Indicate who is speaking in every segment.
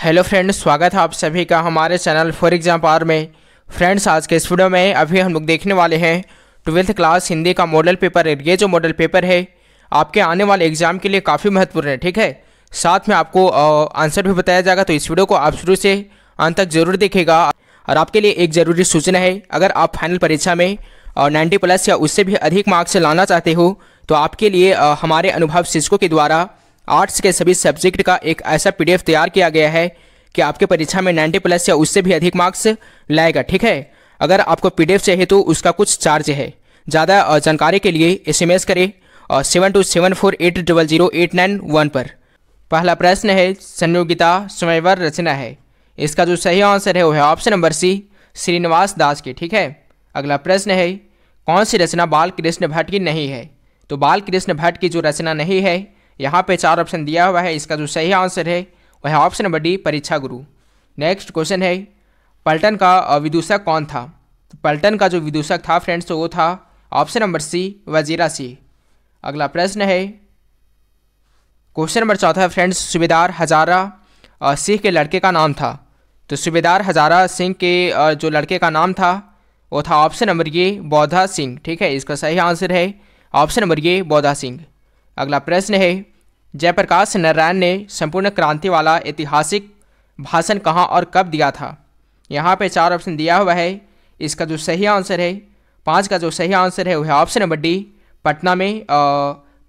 Speaker 1: Hello friends, स्वागत है आप सभी का हमारे चैनल फॉर एग्जाम पावर में। फ्रेंड्स, आज के इस वीडियो में अभी हम लोग देखने वाले हैं 12th क्लास हिंदी का मॉडल पेपर। ये जो मॉडल पेपर है आपके आने वाले एग्जाम के लिए काफ़ी महत्वपूर्ण है, ठीक है। साथ में आपको आंसर भी बताया जाएगा, तो इस वीडियो को आप शुरू से अंत तक जरूर देखिएगा। और आपके लिए एक ज़रूरी सूचना है, अगर आप फाइनल परीक्षा में 90+ या उससे भी अधिक मार्क्स लाना चाहते हो तो आपके लिए हमारे अनुभव शिक्षकों के द्वारा आर्ट्स के सभी सब्जेक्ट का एक ऐसा PDF तैयार किया गया है कि आपके परीक्षा में 90+ या उससे भी अधिक मार्क्स लाएगा, ठीक है। अगर आपको PDF चाहिए तो उसका कुछ चार्ज है। ज़्यादा जानकारी के लिए SMS करें 7274800891 पर। पहला प्रश्न है, संयोगिता स्वयंवर रचना है। इसका जो सही आंसर है वो है ऑप्शन नंबर सी, श्रीनिवास दास की, ठीक है। अगला प्रश्न है, कौन सी रचना बाल कृष्ण भट्ट की नहीं है। तो बाल कृष्ण भट्ट की जो रचना नहीं है, यहाँ पे 4 ऑप्शन दिया हुआ है। इसका जो सही आंसर है वह है ऑप्शन नंबर डी, परीक्षा गुरु। नेक्स्ट क्वेश्चन है, पलटन का विदूषक कौन था। तो पलटन का जो विदूषक था फ्रेंड्स वो था option number C, Wazira Singh. अगला प्रश्न है, क्वेश्चन नंबर 4 फ्रेंड्स, सूबेदार हजारा सिंह के लड़के का नाम था। तो सूबेदार हजारा सिंह के जो लड़के का नाम था वो था ऑप्शन नंबर ये, बौद्धा सिंह, ठीक है। इसका सही आंसर है ऑप्शन नंबर ये, बौद्धा सिंह। अगला प्रश्न है, जयप्रकाश नारायण ने संपूर्ण क्रांति वाला ऐतिहासिक भाषण कहाँ और कब दिया था। यहाँ पे 4 ऑप्शन दिया हुआ है। इसका जो सही आंसर है 5 का जो सही आंसर है वो है ऑप्शन नंबर डी, पटना में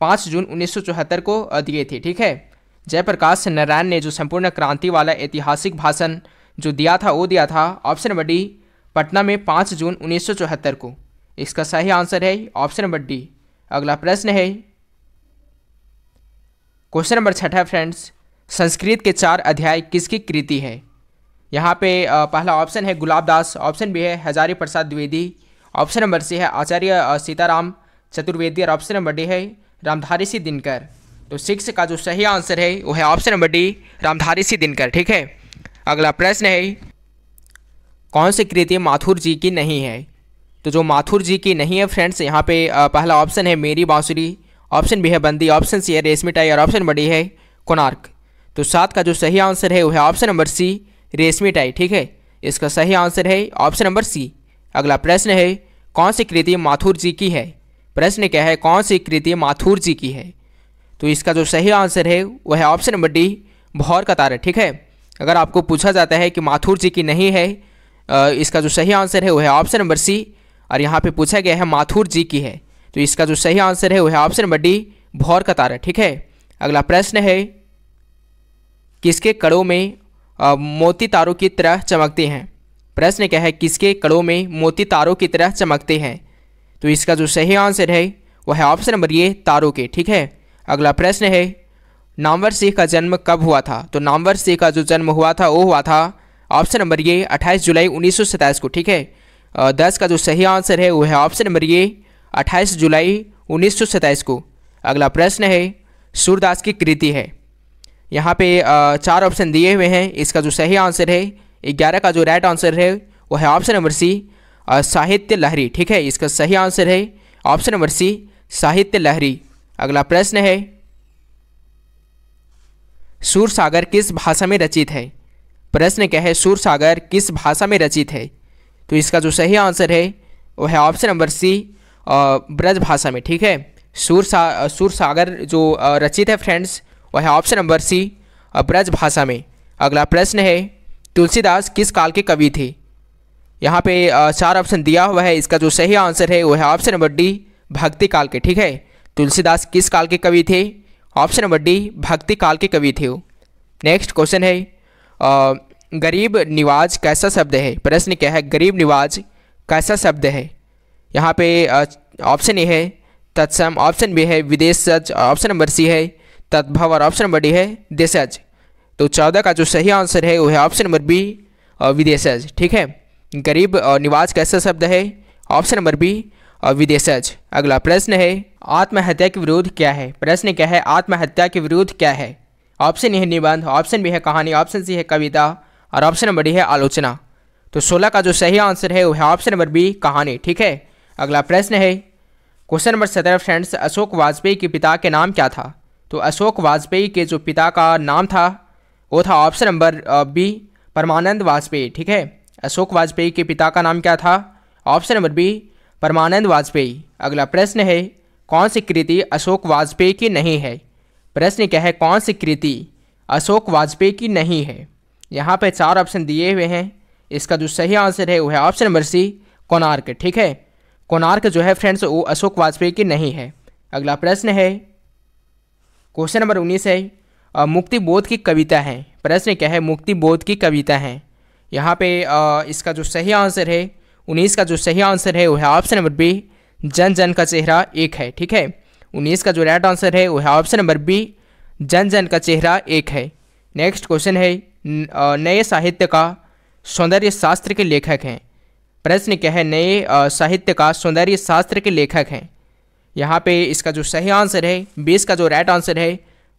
Speaker 1: 5 जून 1974 को दिए थे, ठीक है। जयप्रकाश नारायण ने जो संपूर्ण क्रांति वाला ऐतिहासिक भाषण जो दिया था वो दिया था ऑप्शन नंबर डी, पटना में 5 जून 1974 को। इसका सही आंसर है ऑप्शन नंबर डी। अगला प्रश्न है, क्वेश्चन नंबर 6 फ्रेंड्स, संस्कृत के 4 अध्याय किसकी कृति है। यहाँ पे पहला ऑप्शन है गुलाबदास, ऑप्शन बी है हजारी प्रसाद द्विवेदी, ऑप्शन नंबर सी है आचार्य सीताराम चतुर्वेदी और ऑप्शन नंबर डी है रामधारी सिंह दिनकर। तो 6 का जो सही आंसर है वो है option number D, Ramdhari Singh Dinkar, ठीक है। अगला प्रश्न है, कौन सी कृति माथुर जी की नहीं है। तो जो माथुर जी की नहीं है फ्रेंड्स, यहाँ पे पहला ऑप्शन है मेरी बांसुरी, ऑप्शन बी है बंदी, ऑप्शन सी है रेशमी टाई और ऑप्शन नंबर डी है कोणार्क। तो 7 का जो सही आंसर है वो है ऑप्शन नंबर सी, रेशमी टाई, ठीक है। इसका सही आंसर है ऑप्शन नंबर सी। अगला प्रश्न है, कौन सी कृति माथुर जी की है। प्रश्न क्या है, कौन सी कृति माथुर जी की है। तो इसका जो सही आंसर है वह है ऑप्शन नंबर डी, भौर का तारा, ठीक है। अगर आपको पूछा जाता है कि माथुर जी की नहीं है, इसका जो सही आंसर है वह है ऑप्शन नंबर सी, और यहाँ पे पूछा गया है माथुर जी की है, तो इसका जो सही आंसर है वह है ऑप्शन नंबर डी, भौर का तारा, ठीक है। अगला प्रश्न है, किसके कड़ों में मोती तारों की तरह चमकते हैं। प्रश्न क्या है, किसके कड़ों में मोती तारों की तरह चमकते हैं। तो इसका जो सही आंसर है वह है ऑप्शन नंबर ये, तारों के, ठीक है। अगला प्रश्न है, नामवर सिंह का जन्म कब हुआ था। तो नामवर सिंह का जो जन्म हुआ था वो हुआ था ऑप्शन नंबर ये 28 जुलाई 1927 को, ठीक है। 10 का जो सही आंसर है वो है ऑप्शन नंबर ये 28 जुलाई 1927 को। अगला प्रश्न है, सूरदास की कृति है। यहाँ पे 4 ऑप्शन दिए हुए हैं। इसका जो सही आंसर है 11 का जो राइट आंसर है वो है ऑप्शन नंबर सी, साहित्य लहरी, ठीक है। इसका सही आंसर है ऑप्शन नंबर सी, साहित्य लहरी। अगला प्रश्न है, सूरसागर किस भाषा में रचित है। प्रश्न क्या है, सूरसागर किस भाषा में रचित है। तो इसका जो सही आंसर है वो है ऑप्शन नंबर सी, ब्रज भाषा में, ठीक है। सूरसागर जो रचित है फ्रेंड्स वह है ऑप्शन नंबर सी, ब्रज भाषा में। अगला प्रश्न है, तुलसीदास किस काल के कवि थे। यहाँ पे 4 ऑप्शन दिया हुआ है। इसका जो सही आंसर है वो है ऑप्शन नंबर डी, भक्ति काल के, ठीक है। तुलसीदास किस काल के कवि थे, ऑप्शन नंबर डी, भक्ति काल के कवि थे। नेक्स्ट क्वेश्चन है, गरीब निवाज कैसा शब्द है। प्रश्न क्या है, गरीब निवाज कैसा शब्द है। यहाँ पे ऑप्शन ए है तत्सम, ऑप्शन बी है विदेशज, ऑप्शन नंबर सी है तद्भव और ऑप्शन नंबर डी है देशज। तो 14 का जो सही आंसर है वो है ऑप्शन नंबर बी, विदेशज, ठीक है। गरीब निवाज कैसा शब्द है, ऑप्शन नंबर बी, विदेशज। अगला प्रश्न है, आत्महत्या के विरोध क्या है। प्रश्न क्या है, आत्महत्या के विरोध क्या है। ऑप्शन ए है निबंध, ऑप्शन बी है कहानी, ऑप्शन सी है कविता और ऑप्शन नंबर डी है आलोचना। तो 16 का जो सही आंसर है वो है ऑप्शन नंबर बी, कहानी, ठीक है। अगला प्रश्न है, question number 17 friends, Ashok Vajpayee के पिता के नाम क्या था। तो अशोक वाजपेयी के जो पिता का नाम था वो था ऑप्शन नंबर बी परमानंद वाजपेयी। ठीक है, अशोक वाजपेयी के पिता का नाम क्या था? ऑप्शन नंबर बी परमानंद वाजपेयी। अगला प्रश्न है, कौन सी कृति अशोक वाजपेयी की नहीं है? प्रश्न क्या है, कौन सी कृति अशोक वाजपेयी की नहीं है? यहाँ पे 4 ऑप्शन दिए हुए हैं। इसका जो सही आंसर है वो है ऑप्शन नंबर सी कोणार्क। ठीक है, कोणार्क जो है फ्रेंड्स वो अशोक वाजपेयी की नहीं है। अगला प्रश्न है, क्वेश्चन नंबर 19 है, मुक्ति बोध की कविता है। प्रश्न क्या है, मुक्ति बोध की कविता है। यहाँ पे इसका जो सही आंसर है 19 का जो सही आंसर है वो है ऑप्शन नंबर बी जन जन का चेहरा एक है। ठीक है, 19 का जो राइट आंसर है वो है ऑप्शन नंबर बी जन जन का चेहरा एक है। नेक्स्ट क्वेश्चन है, नए साहित्य का सौंदर्य शास्त्र के लेखक हैं। प्रश्न क्या है, नए साहित्य का सौंदर्य शास्त्र के लेखक हैं। यहाँ पे इसका जो सही आंसर है 20 का जो राइट आंसर है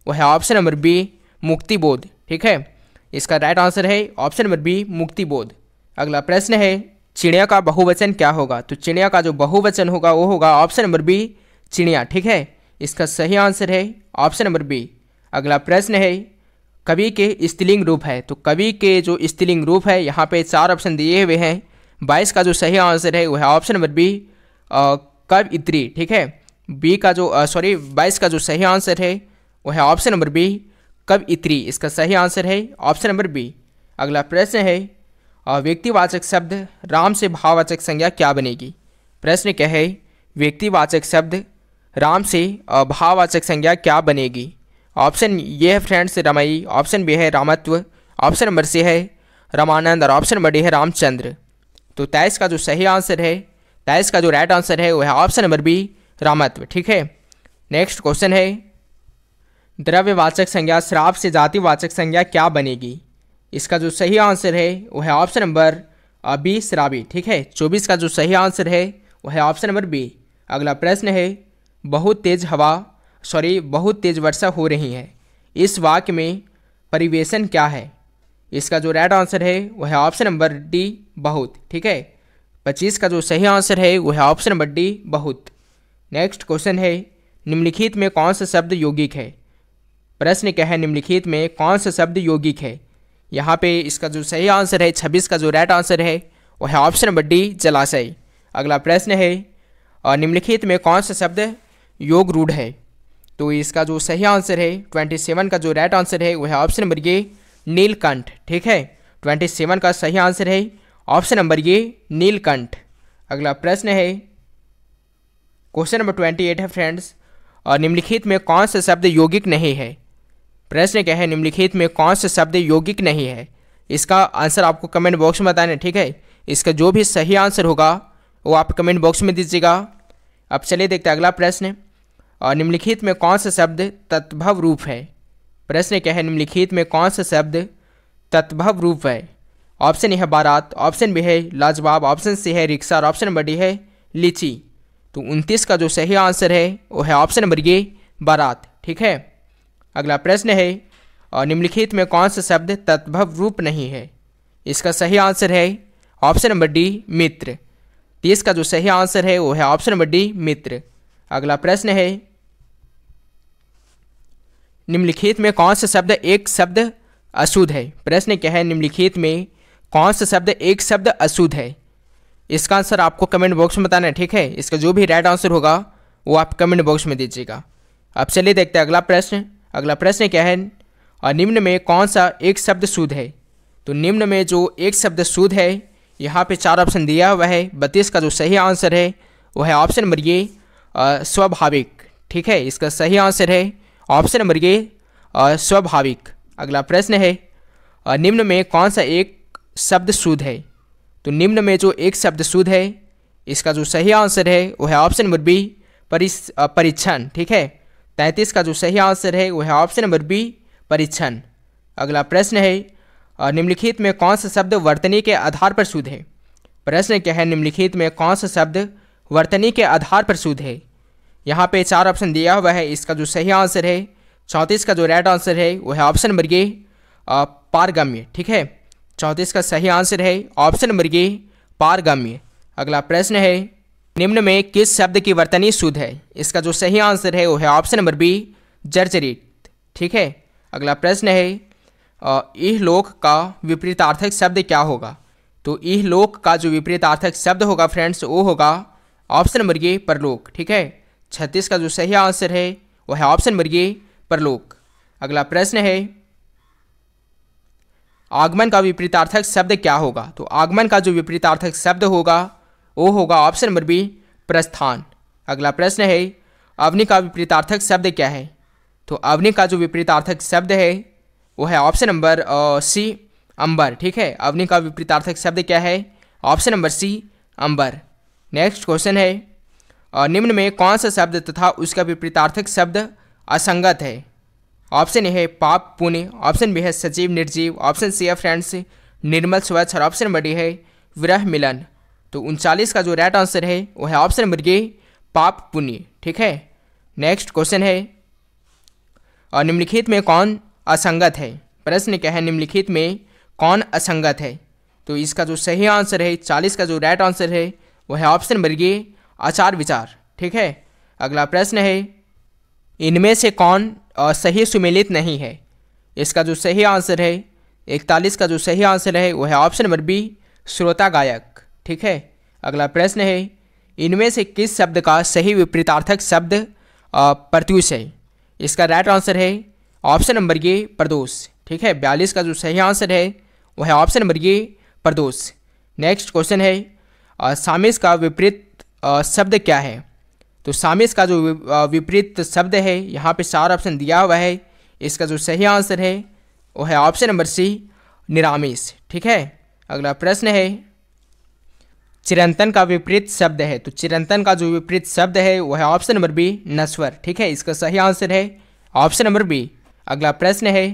Speaker 1: वो है ऑप्शन नंबर बी मुक्ति बोध। ठीक है, इसका राइट आंसर है ऑप्शन नंबर बी मुक्ति बोध। अगला प्रश्न है, चिड़िया का बहुवचन क्या होगा? तो चिड़िया का जो बहुवचन होगा वो होगा ऑप्शन नंबर बी चिड़िया। ठीक है, इसका सही आंसर है ऑप्शन नंबर बी। अगला प्रश्न है, कवि के स्त्रीलिंग रूप है। तो कवि के जो स्त्रीलिंग रूप है यहाँ पे 4 ऑप्शन दिए हुए हैं। 22 का जो सही आंसर है वो है ऑप्शन नंबर बी कवयित्री। ठीक है, 22 का जो सही आंसर है वो है ऑप्शन नंबर बी कवयित्री। इसका सही आंसर है ऑप्शन नंबर बी। अगला प्रश्न है, व्यक्तिवाचक शब्द राम से भाववाचक संज्ञा क्या बनेगी? प्रश्न क्या है, व्यक्तिवाचक शब्द राम से भाववाचक संज्ञा क्या बनेगी? ऑप्शन ये है फ्रेंड्स रमई, ऑप्शन बी है रामत्व, ऑप्शन नंबर सी है रामानंद और ऑप्शन नंबर डी है रामचंद्र। तो 23 का जो सही आंसर है, 23 का जो राइट आंसर है वो है ऑप्शन नंबर बी रामत्व। ठीक है, नेक्स्ट क्वेश्चन है, द्रव्यवाचक संज्ञा श्राप से जातिवाचक संज्ञा क्या बनेगी? इसका जो सही आंसर है वो है ऑप्शन नंबर बी शराबी। ठीक है, 24 का जो सही आंसर है वो है ऑप्शन नंबर बी। अगला प्रश्न है, बहुत तेज वर्षा हो रही है, इस वाक्य में परिवेशन क्या है? इसका जो राइट आंसर है वो है ऑप्शन नंबर डी बहुत। ठीक है, 25 का जो सही आंसर है वो है ऑप्शन नंबर डी बहुत। नेक्स्ट क्वेश्चन है, निम्नलिखित में कौन सा शब्द यौगिक है? प्रश्न क्या है, निम्नलिखित में कौन सा शब्द यौगिक है? यहाँ पे इसका जो सही आंसर है 26 का जो राइट आंसर है वो है ऑप्शन नंबर डी जलाशय। अगला प्रश्न है, निम्नलिखित में कौन सा शब्द योग रूढ़ है? तो इसका जो सही आंसर है 27 का जो राइट आंसर है वो है ऑप्शन नंबर ये नीलकंठ। ठीक है, 27 का सही आंसर है ऑप्शन नंबर ये नीलकंठ। अगला प्रश्न है, क्वेश्चन नंबर 28 है फ्रेंड्स, निम्नलिखित में कौन सा शब्द यौगिक नहीं है? प्रश्न क्या है, निम्नलिखित में कौन सा शब्द यौगिक नहीं है? इसका आंसर आपको कमेंट बॉक्स में बताना है। ठीक है, इसका जो भी सही आंसर होगा वो आप कमेंट बॉक्स में दीजिएगा। अब चलिए देखते हैं अगला प्रश्न, निम्नलिखित में कौन सा शब्द तद्भव रूप है? प्रश्न क्या है, निम्नलिखित में कौन सा शब्द तद्भव रूप है? ऑप्शन ए है बारात, ऑप्शन बी है लाजवाब, ऑप्शन सी है रिक्शा और ऑप्शन नंबर डी है लीची। तो 29 का जो सही आंसर है वो है ऑप्शन नंबर ये बारात। ठीक है, अगला प्रश्न है, निम्नलिखित में कौन सा शब्द तद्भव रूप नहीं है? इसका सही आंसर है ऑप्शन नंबर डी मित्र। 30 का जो सही आंसर है वो है ऑप्शन नंबर डी मित्र। अगला प्रश्न है, निम्नलिखित में कौन सा शब्द एक शब्द अशुद्ध है? प्रश्न क्या है, निम्नलिखित में कौन सा शब्द एक शब्द अशुद्ध है? इसका आंसर आपको कमेंट बॉक्स में बताना है। ठीक है, इसका जो भी राइट आंसर होगा वो आप कमेंट बॉक्स में दीजिएगा। अब चलिए देखते हैं अगला प्रश्न। अगला प्रश्न क्या है, और निम्न में कौन सा एक शब्द शुद्ध है? तो निम्न में जो एक शब्द शुद्ध है यहाँ पे 4 ऑप्शन दिया हुआ है। 32 का जो सही आंसर है वो है ऑप्शन नंबर ये स्वाभाविक। ठीक है, इसका सही आंसर है ऑप्शन नंबर ये स्वाभाविक। अगला प्रश्न है, निम्न में कौन सा एक शब्द शुद्ध है? तो निम्न में जो एक शब्द शुद्ध है इसका जो सही आंसर है वो है ऑप्शन नंबर बी परीक्षण। ठीक है, 33 का जो सही आंसर है वो है ऑप्शन नंबर बी परीक्षण। अगला प्रश्न है, निम्नलिखित में कौन सा शब्द वर्तनी के आधार पर शुद्ध है? प्रश्न क्या है, निम्नलिखित में कौन सा शब्द वर्तनी के आधार पर शुद्ध है? यहाँ पे 4 ऑप्शन दिया हुआ है। इसका जो सही आंसर है 34 का जो राइट आंसर है वो है ऑप्शन नंबर ये पारगम्य। ठीक है, 34 का सही आंसर है ऑप्शन नंबर ये पारगम्य। अगला प्रश्न है, निम्न में किस शब्द की वर्तनी शुद्ध है? इसका जो सही आंसर है वो है ऑप्शन नंबर बी जर्जरित। ठीक है, अगला प्रश्न है, इहलोक का विपरीतार्थक शब्द क्या होगा? तो इहलोक का जो विपरीतार्थक शब्द होगा फ्रेंड्स वो होगा ऑप्शन नंबर ये परलोक। ठीक है, 36 का जो सही आंसर है वो है ऑप्शन नंबर ये परलोक। अगला प्रश्न है आगमन का विपरीतार्थक शब्द क्या होगा? तो आगमन का जो विपरीतार्थक शब्द होगा वो होगा ऑप्शन नंबर बी प्रस्थान। अगला प्रश्न है अवनि का विपरीतार्थक शब्द क्या है? तो अवनि का जो विपरीतार्थक शब्द है वो है ऑप्शन नंबर सी अंबर। ठीक है, अवनि का विपरीतार्थक शब्द क्या है? ऑप्शन नंबर सी अंबर। नेक्स्ट क्वेश्चन है निम्न में कौन सा शब्द तथा उसका विपरीतार्थक शब्द असंगत है? ऑप्शन ए है पाप पुण्य, ऑप्शन बी है सजीव निर्जीव, ऑप्शन सी है फ्रेंड्स निर्मल स्वच्छ और ऑप्शन नंबर डी है विरह मिलन। तो 39 का जो राइट आंसर है वो है ऑप्शन नंबर ए पाप पुण्य। ठीक है, नेक्स्ट क्वेश्चन है और निम्नलिखित में कौन असंगत है? प्रश्न क्या है निम्नलिखित में कौन असंगत है? तो इसका जो सही आंसर है 40 का जो राइट आंसर है वो है ऑप्शन नंबर ए आचार विचार। ठीक है, अगला प्रश्न है इनमें से कौन सही सुमेलित नहीं है? इसका जो सही आंसर है 41 का जो सही आंसर है वो है ऑप्शन नंबर बी श्रोता गायक। ठीक है, अगला प्रश्न है इनमें से किस शब्द का सही विपरीतार्थक शब्द प्रत्युष है? इसका राइट आंसर है ऑप्शन नंबर ये प्रदोष। ठीक है, 42 का जो सही आंसर है वो है ऑप्शन नंबर ये प्रदोष। नेक्स्ट क्वेश्चन है सामिस का विपरीत शब्द क्या है? तो सामिस का जो विपरीत शब्द है यहाँ पे 4 ऑप्शन दिया हुआ है, इसका जो सही आंसर है वो है ऑप्शन नंबर सी निरामिष। ठीक है, अगला प्रश्न है चिरंतन का विपरीत शब्द है? तो चिरंतन का जो विपरीत शब्द है वो है ऑप्शन नंबर बी नश्वर। ठीक है, इसका सही आंसर है ऑप्शन नंबर बी। अगला प्रश्न है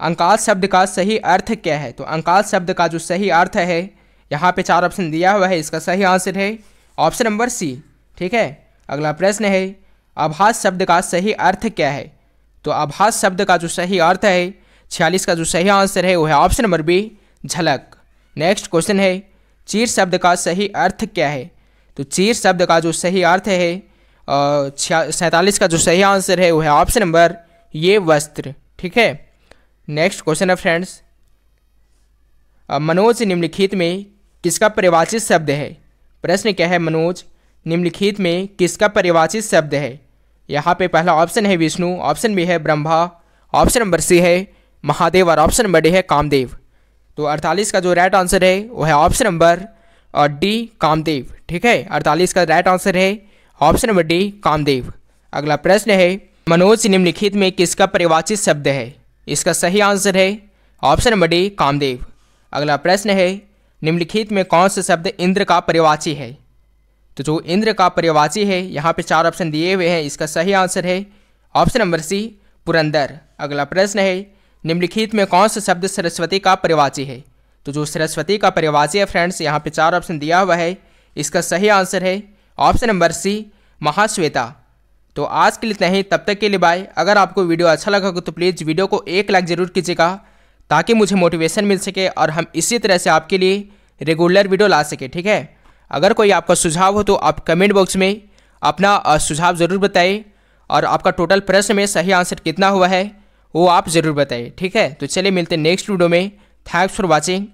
Speaker 1: अंकाल शब्द का सही अर्थ क्या है? तो अंकाल शब्द का जो सही अर्थ है यहाँ पे 4 ऑप्शन दिया हुआ है, इसका सही आंसर है ऑप्शन नंबर सी। ठीक है, अगला प्रश्न है आभास शब्द का सही अर्थ क्या है? तो आभास शब्द का जो सही अर्थ है 46 का जो सही आंसर है वो है ऑप्शन नंबर बी झलक। नेक्स्ट क्वेश्चन है चीर शब्द का सही अर्थ क्या है? तो चीर शब्द का जो सही अर्थ है 47 का जो सही आंसर है वो है ऑप्शन नंबर ये वस्त्र। ठीक है, नेक्स्ट क्वेश्चन है फ्रेंड्स मनोज निम्नलिखित में किसका परिभाषित शब्द है? प्रश्न क्या है मनोज निम्नलिखित में किसका परिभाषित शब्द है? यहाँ पे पहला ऑप्शन है विष्णु, ऑप्शन बी है ब्रह्मा, ऑप्शन नंबर सी है महादेव और ऑप्शन नंबर डी है कामदेव। तो 48 का जो राइट आंसर है वो है ऑप्शन नंबर डी कामदेव। ठीक है, 48 का राइट आंसर है ऑप्शन नंबर डी कामदेव। अगला प्रश्न है मनोज निम्नलिखित में किसका परिभाषित शब्द है? इसका सही आंसर है ऑप्शन नंबर डी कामदेव। अगला प्रश्न है निम्नलिखित में कौन सा शब्द इंद्र का पर्यायवाची है? तो जो इंद्र का पर्यायवाची है यहाँ पे 4 ऑप्शन दिए हुए हैं, इसका सही आंसर है ऑप्शन नंबर सी पुरंदर। अगला प्रश्न है निम्नलिखित में कौन सा शब्द सरस्वती का पर्यायवाची है? तो जो सरस्वती का पर्यायवाची है फ्रेंड्स यहाँ पे 4 ऑप्शन दिया हुआ है, इसका सही आंसर है ऑप्शन नंबर सी महाश्वेता। तो आज के लिए इतना ही, तब तक के लिए बाय। अगर आपको वीडियो अच्छा लगा हो तो प्लीज़ वीडियो को एक लाइक ज़रूर कीजिएगा ताकि मुझे मोटिवेशन मिल सके और हम इसी तरह से आपके लिए रेगुलर वीडियो ला सके। ठीक है, अगर कोई आपका सुझाव हो तो आप कमेंट बॉक्स में अपना सुझाव ज़रूर बताइए और आपका टोटल प्रश्न में सही आंसर कितना हुआ है वो आप ज़रूर बताइए। ठीक है, तो चलिए मिलते हैं नेक्स्ट वीडियो में। Thanks for watching.